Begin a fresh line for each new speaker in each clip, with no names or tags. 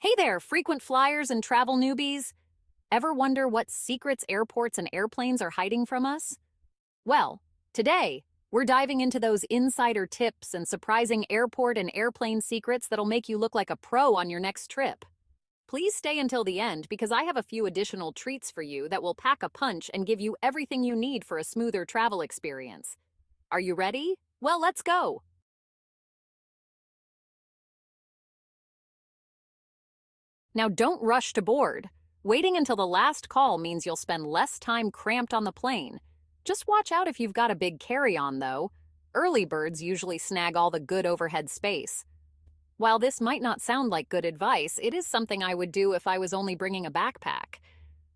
Hey there, frequent flyers and travel newbies. Ever wonder what secrets airports and airplanes are hiding from us? Well, today, we're diving into those insider tips and surprising airport and airplane secrets that'll make you look like a pro on your next trip. Please stay until the end because I have a few additional treats for you that will pack a punch and give you everything you need for a smoother travel experience. Are you ready? Well, let's go. Now, don't rush to board. Waiting until the last call means you'll spend less time cramped on the plane. Just watch out if you've got a big carry-on, though. Early birds usually snag all the good overhead space. While this might not sound like good advice, it is something I would do if I was only bringing a backpack.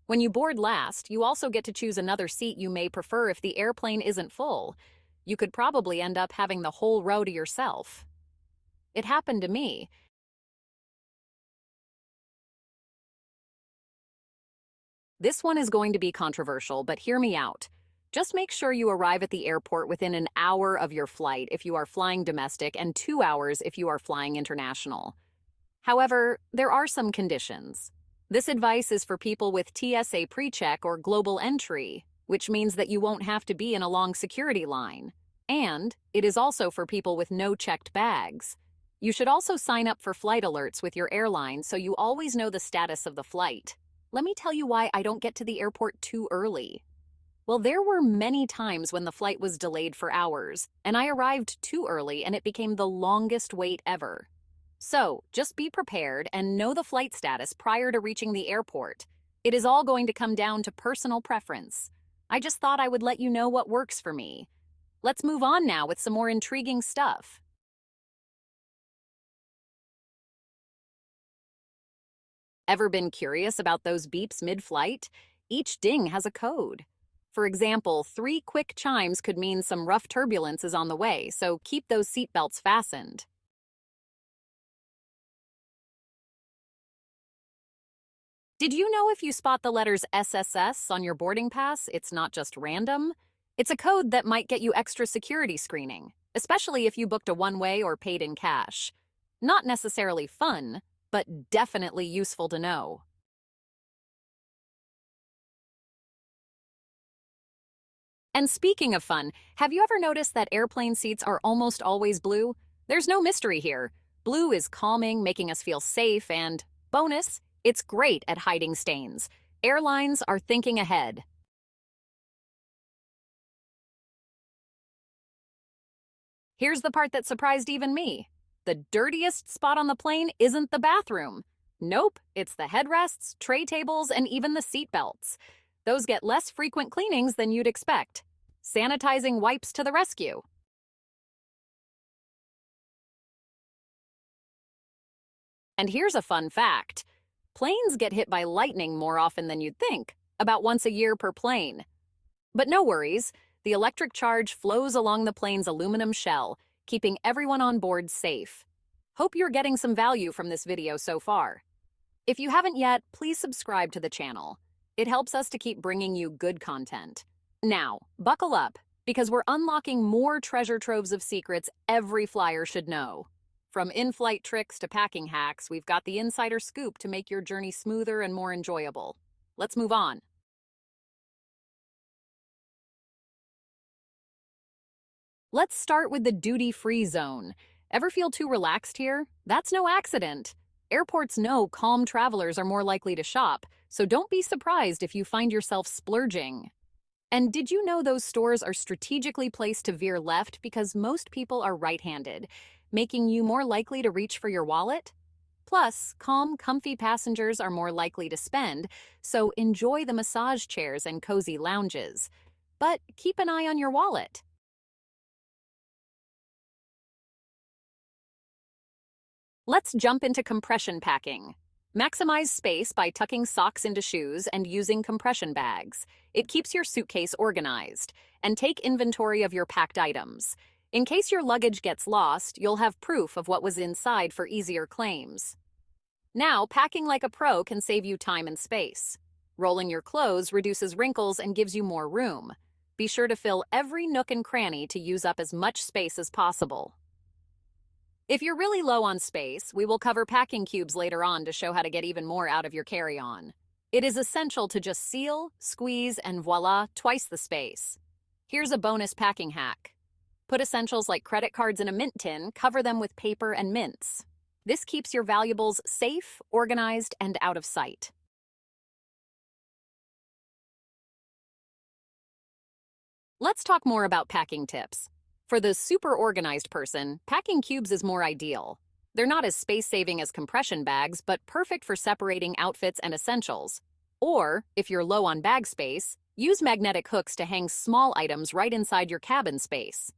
When you board last, you also get to choose another seat you may prefer if the airplane isn't full. You could probably end up having the whole row to yourself. It happened to me. This one is going to be controversial, but hear me out. Just make sure you arrive at the airport within an hour of your flight if you are flying domestic and 2 hours if you are flying international. However, there are some conditions. This advice is for people with TSA PreCheck or global entry, which means that you won't have to be in a long security line. And it is also for people with no checked bags. You should also sign up for flight alerts with your airline so you always know the status of the flight. Let me tell you why I don't get to the airport too early. Well, there were many times when the flight was delayed for hours, and I arrived too early and it became the longest wait ever. So, just be prepared and know the flight status prior to reaching the airport. It is all going to come down to personal preference. I just thought I would let you know what works for me. Let's move on now with some more intriguing stuff. Ever been curious about those beeps mid-flight? Each ding has a code. For example, 3 quick chimes could mean some rough turbulence is on the way, so keep those seatbelts fastened. Did you know if you spot the letters SSS on your boarding pass, it's not just random? It's a code that might get you extra security screening, especially if you booked a one-way or paid in cash. Not necessarily fun, but definitely useful to know. And speaking of fun, have you ever noticed that airplane seats are almost always blue? There's no mystery here. Blue is calming, making us feel safe, and, bonus, it's great at hiding stains. Airlines are thinking ahead. Here's the part that surprised even me. The dirtiest spot on the plane isn't the bathroom. Nope, it's the headrests, tray tables, and even the seat belts. Those get less frequent cleanings than you'd expect. Sanitizing wipes to the rescue. And here's a fun fact. Planes get hit by lightning more often than you'd think, about once a year per plane. But no worries, the electric charge flows along the plane's aluminum shell, keeping everyone on board safe. Hope you're getting some value from this video so far. If you haven't yet, please subscribe to the channel. It helps us to keep bringing you good content. Now, buckle up, because we're unlocking more treasure troves of secrets every flyer should know. From in-flight tricks to packing hacks, we've got the insider scoop to make your journey smoother and more enjoyable. Let's move on. Let's start with the duty-free zone. Ever feel too relaxed here? That's no accident. Airports know calm travelers are more likely to shop, so don't be surprised if you find yourself splurging. And did you know those stores are strategically placed to veer left because most people are right-handed, making you more likely to reach for your wallet? Plus, calm, comfy passengers are more likely to spend, so enjoy the massage chairs and cozy lounges. But keep an eye on your wallet. Let's jump into compression packing. Maximize space by tucking socks into shoes and using compression bags. It keeps your suitcase organized. And take inventory of your packed items. In case your luggage gets lost, you'll have proof of what was inside for easier claims. Now, packing like a pro can save you time and space. Rolling your clothes reduces wrinkles and gives you more room. Be sure to fill every nook and cranny to use up as much space as possible. If you're really low on space, we will cover packing cubes later on to show how to get even more out of your carry-on. It is essential to just seal, squeeze, and voila, twice the space. Here's a bonus packing hack. Put essentials like credit cards in a mint tin, cover them with paper and mints. This keeps your valuables safe, organized, and out of sight. Let's talk more about packing tips. For the super organized person, packing cubes is more ideal. They're not as space-saving as compression bags, but perfect for separating outfits and essentials. Or, if you're low on bag space, use magnetic hooks to hang small items right inside your cabin space.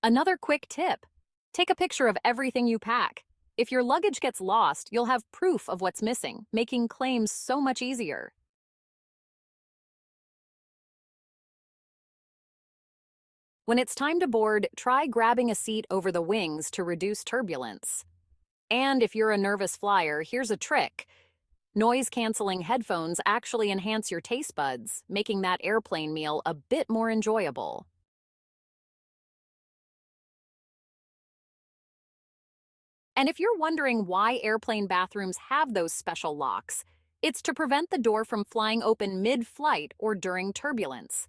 Another quick tip: take a picture of everything you pack. If your luggage gets lost, you'll have proof of what's missing, making claims so much easier. When it's time to board, try grabbing a seat over the wings to reduce turbulence. And if you're a nervous flyer, here's a trick. Noise-canceling headphones actually enhance your taste buds, making that airplane meal a bit more enjoyable. And if you're wondering why airplane bathrooms have those special locks, it's to prevent the door from flying open mid-flight or during turbulence.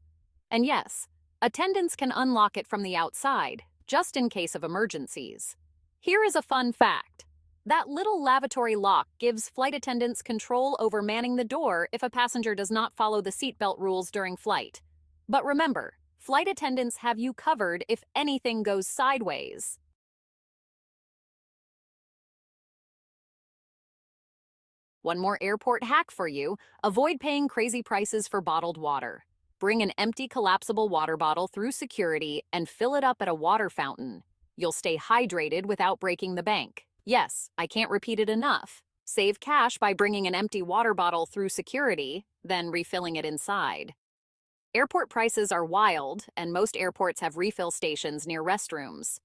And yes, attendants can unlock it from the outside, just in case of emergencies. Here is a fun fact. That little lavatory lock gives flight attendants control over manning the door if a passenger does not follow the seatbelt rules during flight. But remember, flight attendants have you covered if anything goes sideways. One more airport hack for you: avoid paying crazy prices for bottled water. Bring an empty collapsible water bottle through security and fill it up at a water fountain. You'll stay hydrated without breaking the bank. Yes, I can't repeat it enough. Save cash by bringing an empty water bottle through security, then refilling it inside. Airport prices are wild, and most airports have refill stations near restrooms.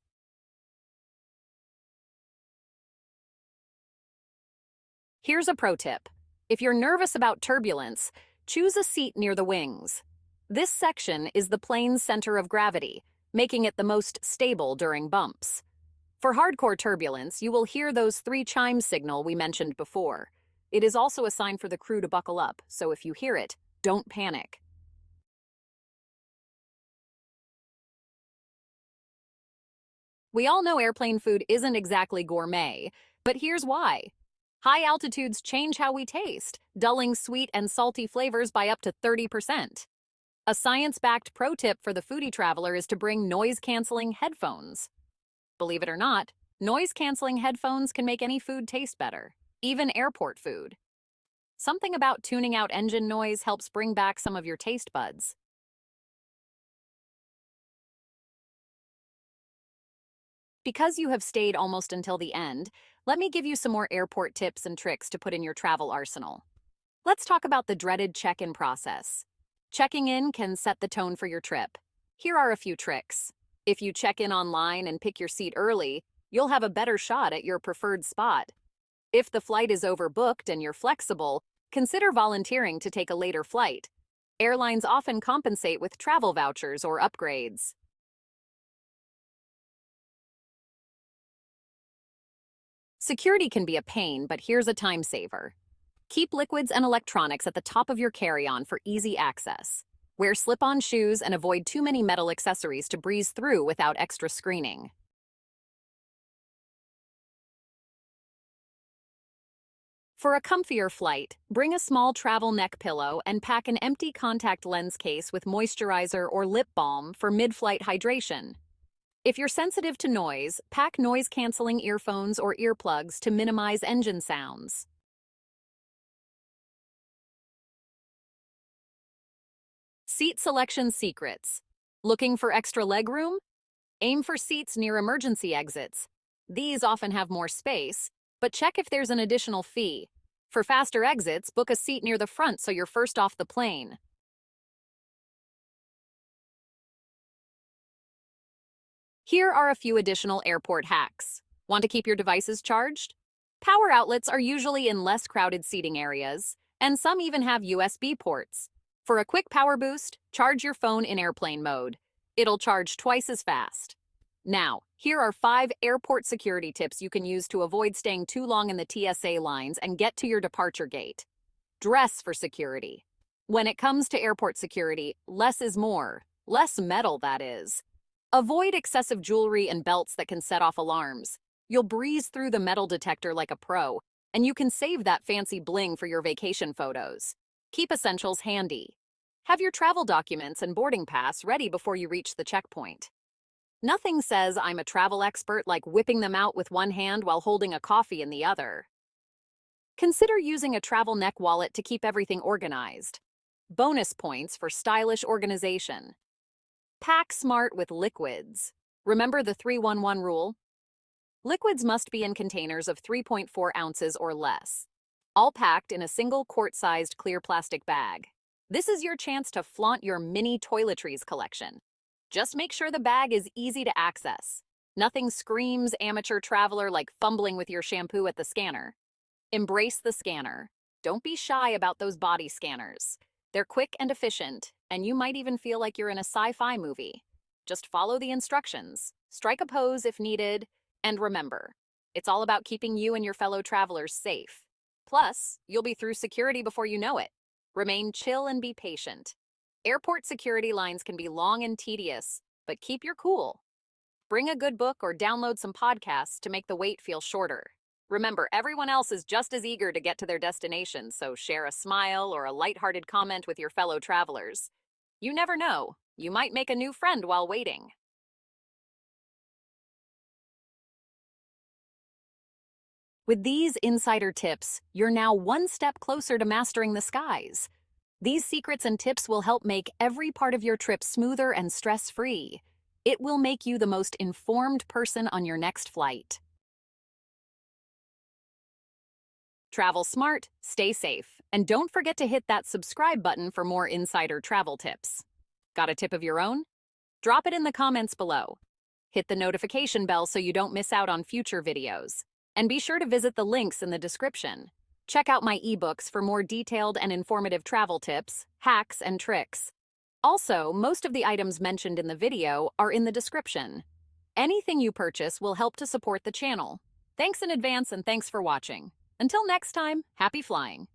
Here's a pro tip. If you're nervous about turbulence, choose a seat near the wings. This section is the plane's center of gravity, making it the most stable during bumps. For hardcore turbulence, you will hear those 3 chimes signal we mentioned before. It is also a sign for the crew to buckle up, so if you hear it, don't panic. We all know airplane food isn't exactly gourmet, but here's why. High altitudes change how we taste, dulling sweet and salty flavors by up to 30%. A science-backed pro tip for the foodie traveler is to bring noise-canceling headphones. Believe it or not, noise-canceling headphones can make any food taste better, even airport food. Something about tuning out engine noise helps bring back some of your taste buds. Because you have stayed almost until the end, let me give you some more airport tips and tricks to put in your travel arsenal. Let's talk about the dreaded check-in process. Checking in can set the tone for your trip. Here are a few tricks. If you check in online and pick your seat early, you'll have a better shot at your preferred spot. If the flight is overbooked and you're flexible, consider volunteering to take a later flight. Airlines often compensate with travel vouchers or upgrades. Security can be a pain, but here's a time saver. Keep liquids and electronics at the top of your carry-on for easy access. Wear slip-on shoes and avoid too many metal accessories to breeze through without extra screening. For a comfier flight, bring a small travel neck pillow and pack an empty contact lens case with moisturizer or lip balm for mid-flight hydration. If you're sensitive to noise, pack noise-canceling earphones or earplugs to minimize engine sounds. Seat selection secrets. Looking for extra legroom? Aim for seats near emergency exits. These often have more space, but check if there's an additional fee. For faster exits, book a seat near the front so you're first off the plane. Here are a few additional airport hacks. Want to keep your devices charged? Power outlets are usually in less crowded seating areas, and some even have USB ports. For a quick power boost, charge your phone in airplane mode. It'll charge twice as fast. Now, here are 5 airport security tips you can use to avoid staying too long in the TSA lines and get to your departure gate. Dress for security. When it comes to airport security, less is more. Less metal, that is. Avoid excessive jewelry and belts that can set off alarms. You'll breeze through the metal detector like a pro, and you can save that fancy bling for your vacation photos. Keep essentials handy. Have your travel documents and boarding pass ready before you reach the checkpoint. Nothing says I'm a travel expert like whipping them out with one hand while holding a coffee in the other. Consider using a travel neck wallet to keep everything organized. Bonus points for stylish organization. Pack smart with liquids. Remember the 3-1-1 rule? Liquids must be in containers of 3.4 ounces or less, all packed in a single quart-sized clear plastic bag. This is your chance to flaunt your mini toiletries collection. Just make sure the bag is easy to access. Nothing screams amateur traveler like fumbling with your shampoo at the scanner. Embrace the scanner. Don't be shy about those body scanners. They're quick and efficient, and you might even feel like you're in a sci-fi movie. Just follow the instructions, strike a pose if needed, and remember, it's all about keeping you and your fellow travelers safe. Plus, you'll be through security before you know it. Remain chill and be patient. Airport security lines can be long and tedious, but keep your cool. Bring a good book or download some podcasts to make the wait feel shorter. Remember, everyone else is just as eager to get to their destination, so share a smile or a lighthearted comment with your fellow travelers. You never know, you might make a new friend while waiting. With these insider tips, you're now one step closer to mastering the skies. These secrets and tips will help make every part of your trip smoother and stress-free. It will make you the most informed person on your next flight. Travel smart, stay safe, and don't forget to hit that subscribe button for more insider travel tips. Got a tip of your own? Drop it in the comments below. Hit the notification bell so you don't miss out on future videos. And be sure to visit the links in the description. Check out my ebooks for more detailed and informative travel tips, hacks, and tricks. Also, most of the items mentioned in the video are in the description. Anything you purchase will help to support the channel. Thanks in advance and thanks for watching. Until next time, happy flying!